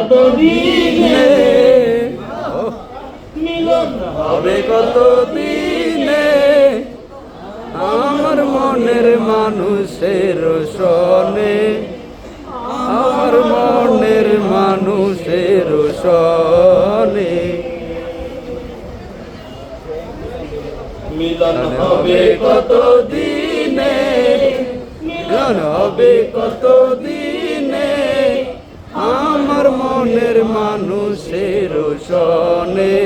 কতদিনে মিলন হবে কতদিনে আমার মনের মানুষের সনে আমার মনের মানুষের সনে মিলন হবে কতদিনে মিলন হবে কতদিনে আমার মনের মানুষের সনে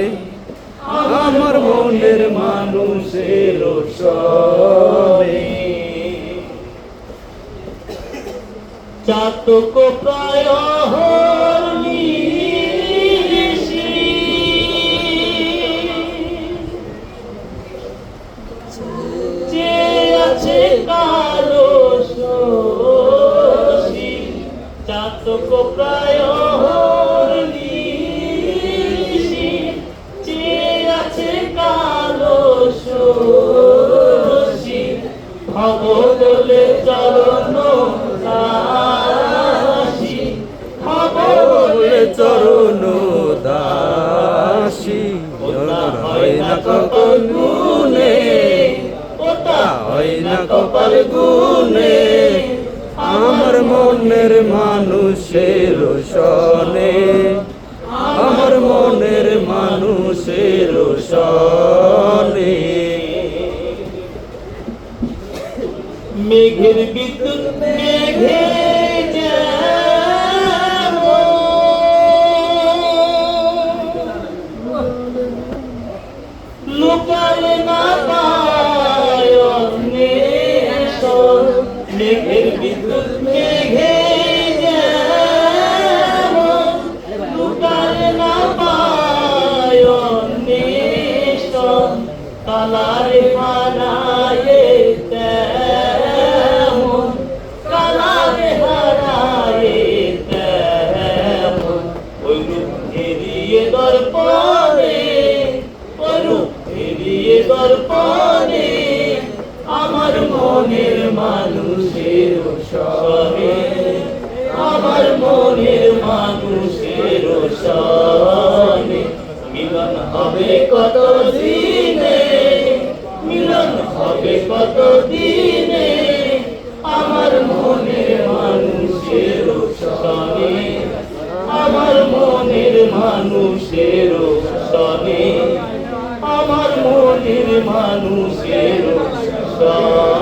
আমার মনের মানুষের সনে চাতক প্রায় যে আছে কালো শশী চাতক প্রায় যে আছে কালো শশী ভবদলে চরণ দাসী ভবদলে চরণ দাসী হয় না কপাল গুনে ওটা হয় না কপাল গুনে আমার মনের মানুষের সনে আমার মনের মানুষের সনে মেঘের বিদ্যুৎ মেঘে লুকালে না পায় অন্বেষণ মেঘের বিদ্যুৎ মেঘে লুকালে না পায় অন্বেষণ কালারে হারায়ে তেমন কালারে হারায়ে তেমন ওই রূপ এড়িয়ে দর্পণে ওই রূপ এড়িয়ে দর্পণে আমার মনের মানুষের সনে আমার মনের মানুষের সনে মিলন হবে কতদিনে মিলন হবে কতদিনে আমার মনের মানুষের সনে আমার মনের মানুষের সনে আমার মনের মানুষের সনে